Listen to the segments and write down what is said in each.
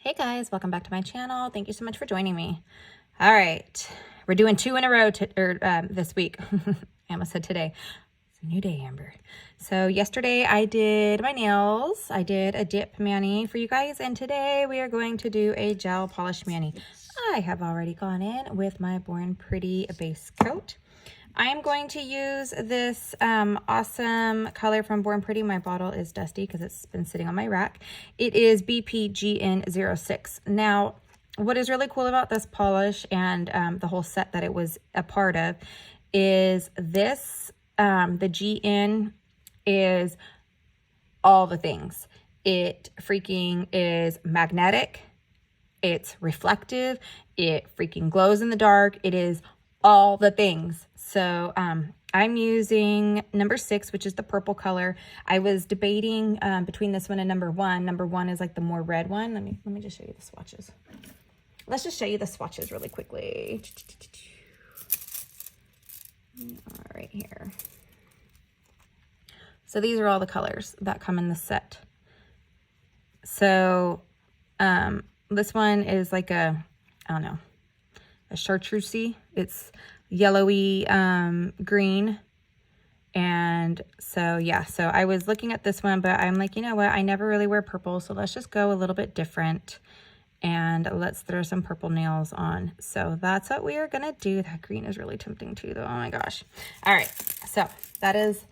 Hey guys, welcome back to my channel. Thank you so much for joining me. All right, we're doing 2 in a row this week. I almost said today. It's a new day, Amber. So yesterday I did my nails. I did a dip mani for you guys, and today we are going to do a gel polish mani. I have already gone in with my Born Pretty base coat. I am going to use this awesome color from Born Pretty. My bottle is dusty because it's been sitting on my rack. It is BPGN06. Now, what is really cool about this polish and the whole set that it was a part of is this, the GN is all the things. It freaking is magnetic. It's reflective. It freaking glows in the dark. It is all the things. So I'm using number 6, which is the purple color. I was debating between this one and number 1. Number 1 is like the more red one. Let me just show you the swatches. Let's just show you the swatches really quickly. All right, here. So these are all the colors that come in the set. So this one is like a, I don't know, a chartreusey. It's yellowy green. And so yeah, so I was looking at this one, but I'm like, you know what, I never really wear purple, so let's just go a little bit different and let's throw some purple nails on. So that's what we are gonna do. That green is really tempting too though. Oh my gosh. All right, so that is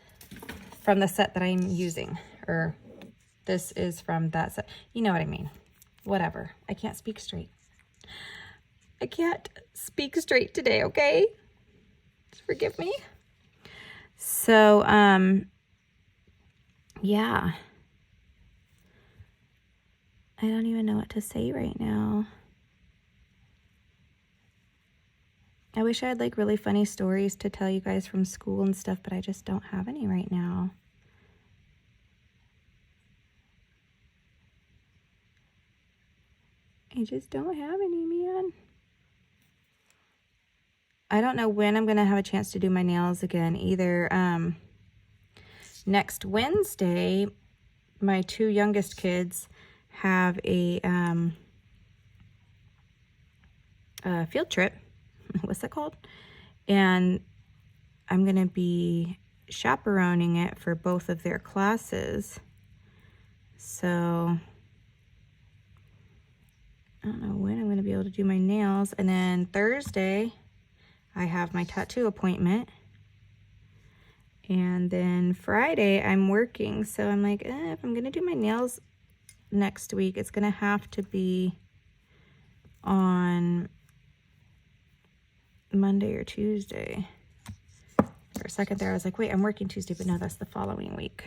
from the set that I'm using, or this is from that set. You know what I mean. Whatever. I can't speak straight. I can't speak straight today, okay? Just forgive me. So, yeah. I don't even know what to say right now. I wish I had like really funny stories to tell you guys from school and stuff, but I just don't have any right now. I just don't have any, man. I don't know when I'm going to have a chance to do my nails again either. Next Wednesday, my 2 youngest kids have a field trip. What's that called? And I'm going to be chaperoning it for both of their classes. So I don't know when I'm going to be able to do my nails. And then Thursday, I have my tattoo appointment. And then Friday, I'm working. So I'm like, if I'm going to do my nails next week, it's going to have to be on Monday or Tuesday. For a second there, I was like, wait, I'm working Tuesday, but no, that's the following week.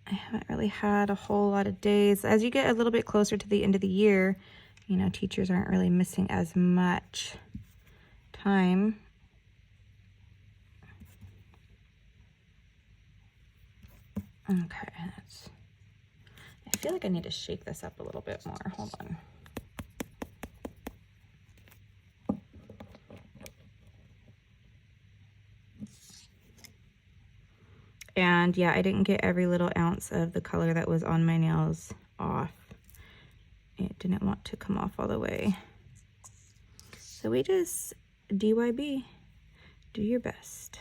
I haven't really had a whole lot of days. As you get a little bit closer to the end of the year, you know, teachers aren't really missing as much time. Okay, I feel like I need to shake this up a little bit more. Hold on. And yeah, I didn't get every little ounce of the color that was on my nails off. It didn't want to come off all the way. So we just DYB, do your best.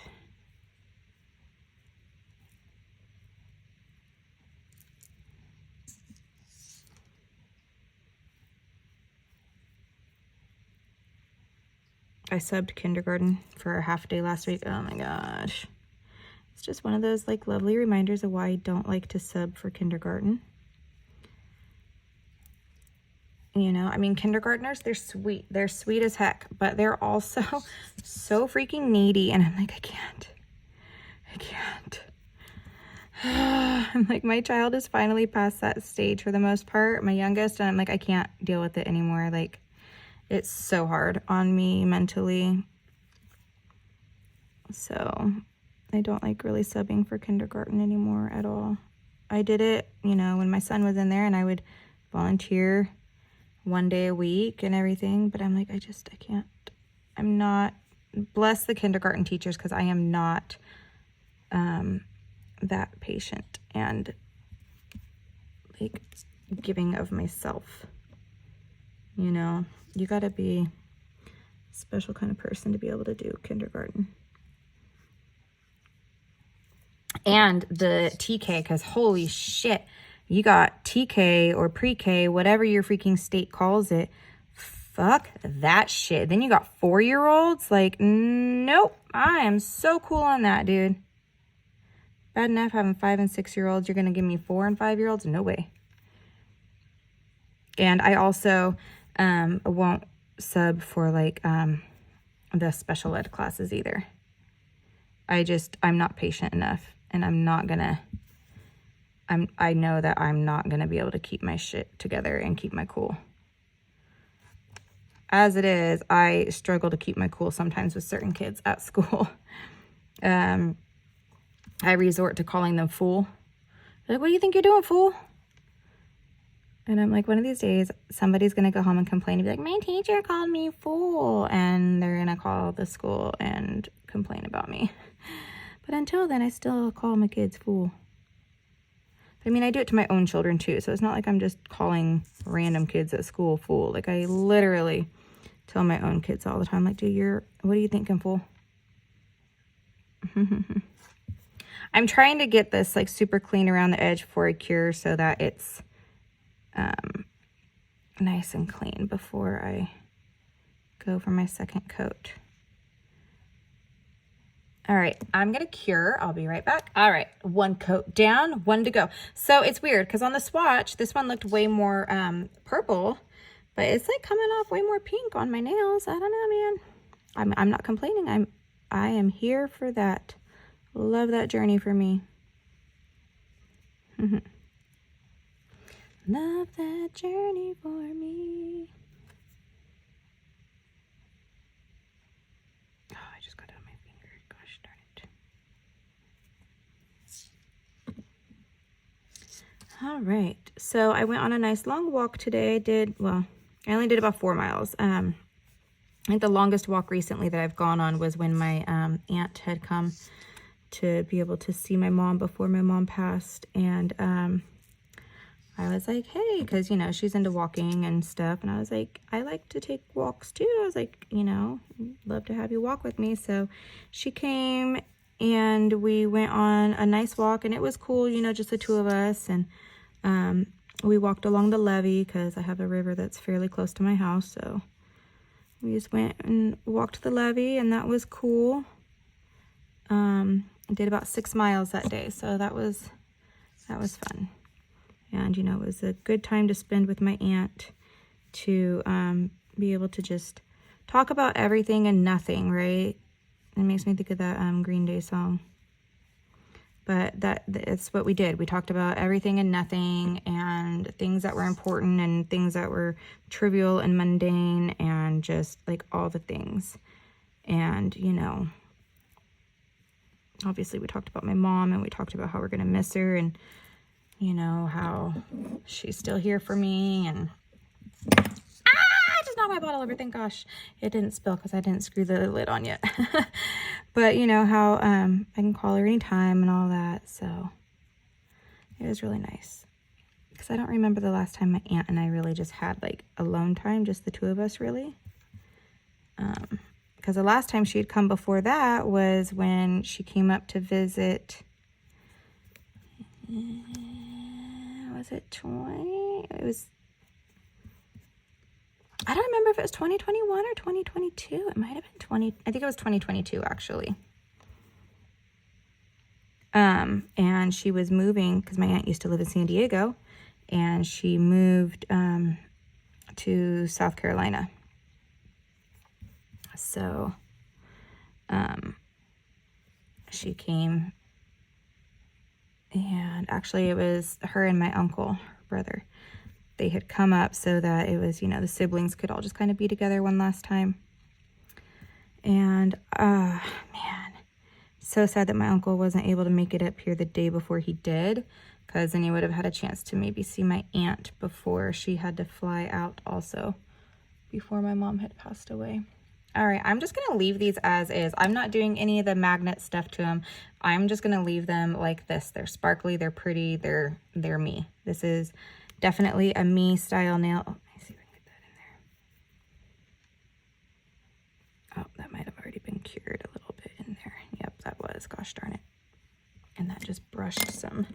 I subbed kindergarten for a half day last week. Oh my gosh. It's just one of those like lovely reminders of why I don't like to sub for kindergarten. You know, I memean, kindergartners, they're sweet. They're sweet as heck, but they're also so freaking needy. And I'm like, I can't. I'm like, my child is finally past that stage for the most part, my youngest, and I'm like, I can't deal with it anymore. Like, it's so hard on me mentally. So I don't like really subbing for kindergarten anymore at all. I did it, you know, when my son was in there, and I would volunteer 1 day a week and everything, but I'm like, I can't. I'm not, bless the kindergarten teachers, because I am not that patient, and like giving of myself. You know, you gotta be a special kind of person to be able to do kindergarten. And the TK, because holy shit, you got TK or pre-K, whatever your freaking state calls it. Fuck that shit. Then you got 4-year-olds. Like, nope. I am so cool on that, dude. Bad enough having 5- and 6-year-olds. You're going to give me 4- and 5-year-olds? No way. And I also won't sub for, like, the special ed classes either. I'm not patient enough. And I'm not going to... I know that I'm not going to be able to keep my shit together and keep my cool. As it is, I struggle to keep my cool sometimes with certain kids at school. I resort to calling them fool. They're like, what do you think you're doing, fool? And I'm like, one of these days, somebody's going to go home and complain and be like, my teacher called me fool. And they're going to call the school and complain about me. But until then, I still call my kids fool. I mean, I do it to my own children too. So it's not like I'm just calling random kids at school fool. Like, I literally tell my own kids all the time, like, dude, what are you thinking, fool? I'm trying to get this, like, super clean around the edge before I cure so that it's nice and clean before I go for my second coat. All right, I'm going to cure. I'll be right back. All right, 1 coat down, 1 to go. So it's weird because on the swatch, this one looked way more purple, but it's like coming off way more pink on my nails. I don't know, man. I'm not complaining. I am here for that. Love that journey for me. Love that journey for me. Oh, I just got it on my finger. Gosh darn it. All right. So I went on a nice long walk today. I only did about 4 miles. I think the longest walk recently that I've gone on was when my aunt had come to be able to see my mom before my mom passed. And I was like, hey, because, you know, she's into walking and stuff. And I was like, I like to take walks too. I was like, you know, love to have you walk with me. So she came and we went on a nice walk and it was cool, you know, just the 2 of us. And we walked along the levee because I have a river that's fairly close to my house. So we just went and walked the levee and that was cool. I did about 6 miles that day. So that was fun. And, you know, it was a good time to spend with my aunt to be able to just talk about everything and nothing, right? It makes me think of that Green Day song. But it's what we did. We talked about everything and nothing and things that were important and things that were trivial and mundane and just like all the things. And, you know, obviously we talked about my mom and we talked about how we're going to miss her and, you know, how she's still here for me. And I just knocked my bottle over. Thank gosh it didn't spill because I didn't screw the lid on yet. But you know how I can call her anytime and all that. So it was really nice because I don't remember the last time my aunt and I really just had like alone time, just the 2 of us really. Because the last time she had come before that was when she came up to visit. Was it 20? It was, I don't remember if it was 2021 or 2022. It might have been I think it was 2022 actually. And she was moving because my aunt used to live in San Diego and she moved to South Carolina. So she came. And actually it was her and my uncle, her brother. They had come up so that it was, you know, the siblings could all just kind of be together one last time. And, man, so sad that my uncle wasn't able to make it up here the day before he did. Because then he would have had a chance to maybe see my aunt before she had to fly out also. Before my mom had passed away. All right, I'm just gonna leave these as is. I'm not doing any of the magnet stuff to them. I'm just gonna leave them like this. They're sparkly, they're pretty, they're me. This is definitely a me style nail. Oh, let me see if I can get that in there. Oh, that might have already been cured a little bit in there. Yep, that was, gosh darn it. And that just brushed some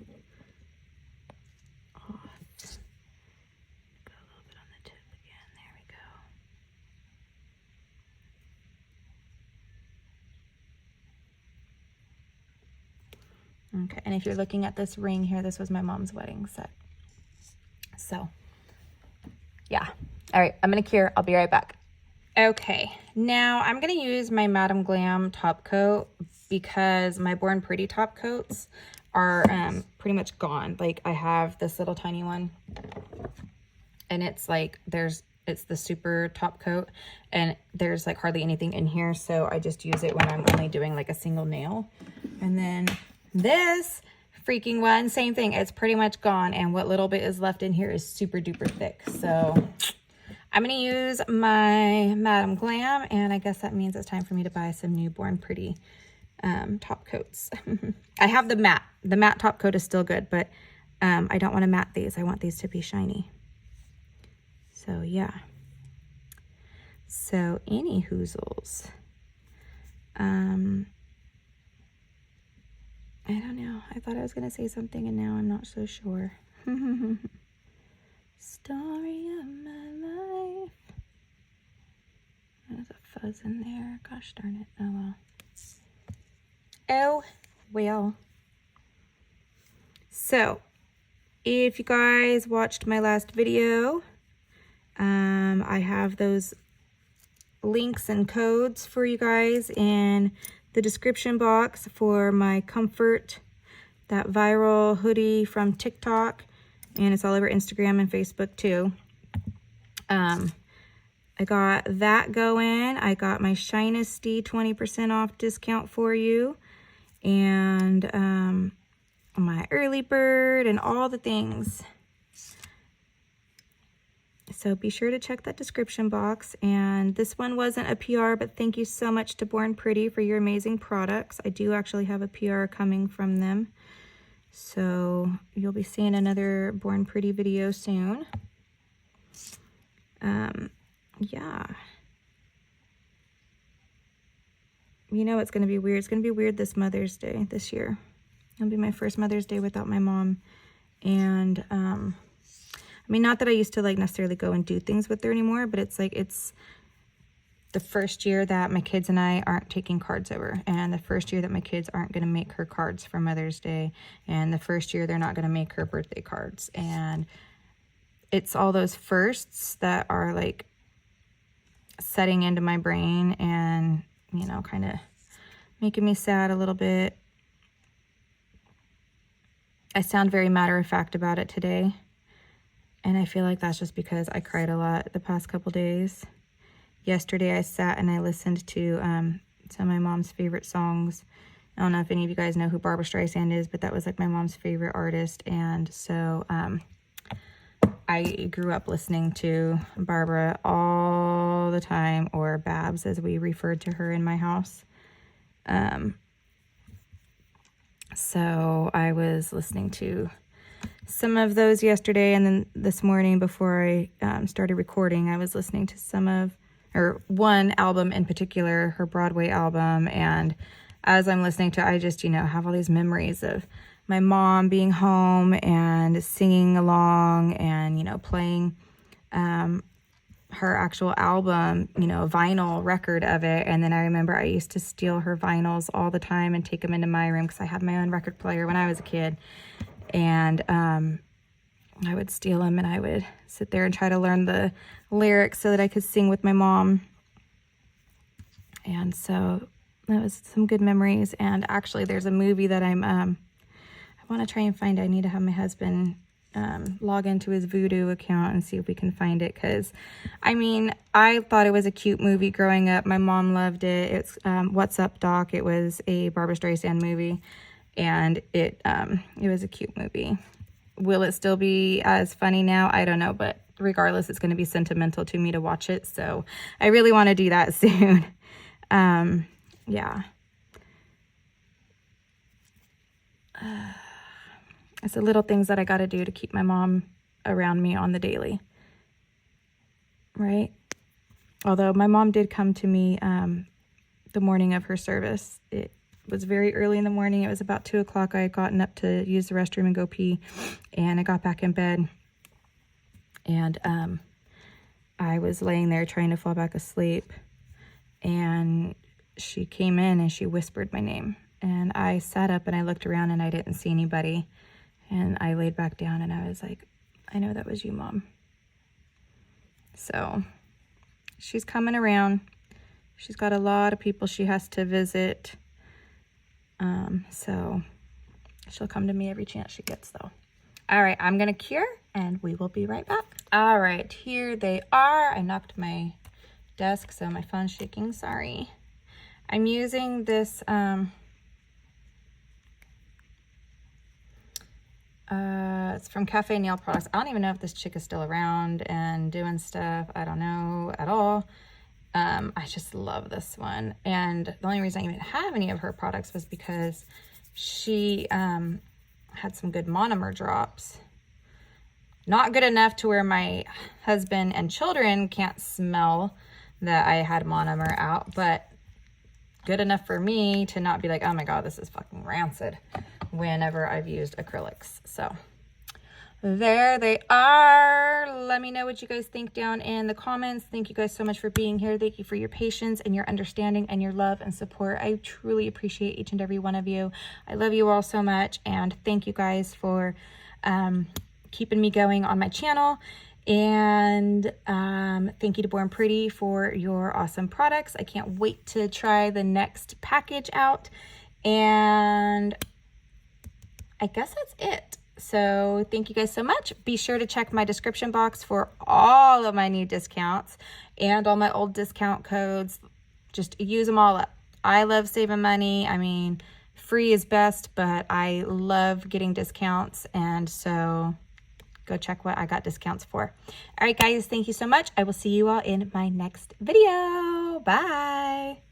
off. Go a little bit on the tip again, there we go. Okay, and if you're looking at this ring here, this was my mom's wedding set. So, yeah. All right, I'm gonna cure. I'll be right back. Okay, now I'm gonna use my Madam Glam top coat because my Born Pretty top coats are pretty much gone. Like, I have this little tiny one, and it's like it's the super top coat, and there's like hardly anything in here, so I just use it when I'm only doing like a single nail. And then this freaking one, same thing, it's pretty much gone, and what little bit is left in here is super duper thick. So I'm gonna use my Madam Glam, and I guess that means it's time for me to buy some new Born Pretty top coats. I have the matte. The matte top coat is still good, but I don't want to matte these. I want these to be shiny. So yeah. So any hoozles. I don't know. I thought I was going to say something, and now I'm not so sure. Story of my life. There's a fuzz in there. Gosh darn it. Oh well. Oh well. So, if you guys watched my last video, I have those links and codes for you guys in the description box for my Comfrt, that viral hoodie from TikTok, and it's all over Instagram and Facebook too. I got that going. I got my Shinesty 20% off discount for you, and my early bird and all the things. So be sure to check that description box. And this one wasn't a PR, but thank you so much to Born Pretty for your amazing products. I do actually have a PR coming from them, so you'll be seeing another Born Pretty video soon. Yeah. You know it's going to be weird. It's going to be weird this Mother's Day this year. It'll be my first Mother's Day without my mom. And, I mean, not that I used to like necessarily go and do things with her anymore, but it's like, it's the first year that my kids and I aren't taking cards over, and the first year that my kids aren't going to make her cards for Mother's Day, and the first year they're not going to make her birthday cards. And it's all those firsts that are like setting into my brain and, you know, kind of making me sad a little bit. I sound very matter-of-fact about it today, and I feel like that's just because I cried a lot the past couple days. Yesterday I sat and I listened to some of my mom's favorite songs. I don't know if any of you guys know who Barbra Streisand is, but that was like my mom's favorite artist, and so I grew up listening to Barbara all the time, or Babs as we referred to her in my house. So I was listening to some of those yesterday, and then this morning before I started recording, I was listening to one album in particular, her Broadway album, and as I'm listening to it, I just, you know, have all these memories of my mom being home and singing along and, you know, playing her actual album, you know, vinyl record of it. And then I remember I used to steal her vinyls all the time and take them into my room because I had my own record player when I was a kid. And I would steal them and I would sit there and try to learn the lyrics so that I could sing with my mom. And so that was some good memories. And actually there's a movie that I want to try and find. I need to have my husband log into his Voodoo account and see if we can find it, because I mean, I thought it was a cute movie growing up. My mom loved it. It's What's Up, Doc? It was a Barbra Streisand movie, and it was a cute movie. Will it still be as funny now? I don't know, but regardless, it's going to be sentimental to me to watch it. So I really want to do that soon. Yeah. It's the little things that I got to do to keep my mom around me on the daily. Right? Although my mom did come to me the morning of her service. It was very early in the morning. It was about 2 o'clock. I had gotten up to use the restroom and go pee, and I got back in bed, and I was laying there trying to fall back asleep, and she came in and she whispered my name, and I sat up and I looked around and I didn't see anybody, and I laid back down and I was like, I know that was you, Mom. So she's coming around. She's got a lot of people she has to visit. So she'll come to me every chance she gets, though. All right, I'm going to cure and we will be right back. All right, here they are. I knocked my desk, so my phone's shaking. Sorry. I'm using this, it's from Cafe Nail Products. I don't even know if this chick is still around and doing stuff. I don't know at all. I just love this one. And the only reason I even have any of her products was because she had some good monomer drops. Not good enough to where my husband and children can't smell that I had monomer out, but good enough for me to not be like, oh my God, this is fucking rancid whenever I've used acrylics. So there they are. Let me know what you guys think down in the comments. Thank you guys so much for being here. Thank you for your patience and your understanding and your love and support. I truly appreciate each and every one of you. I love you all so much, and thank you guys for keeping me going on my channel. And thank you to Born Pretty for your awesome products. I can't wait to try the next package out, and I guess that's it. So thank you guys so much. Be sure to check my description box for all of my new discounts and all my old discount codes. Just use them all up. I love saving money. I mean, free is best, but I love getting discounts, and so go check what I got discounts for. All right, guys, thank you so much. I will see you all in my next video. Bye.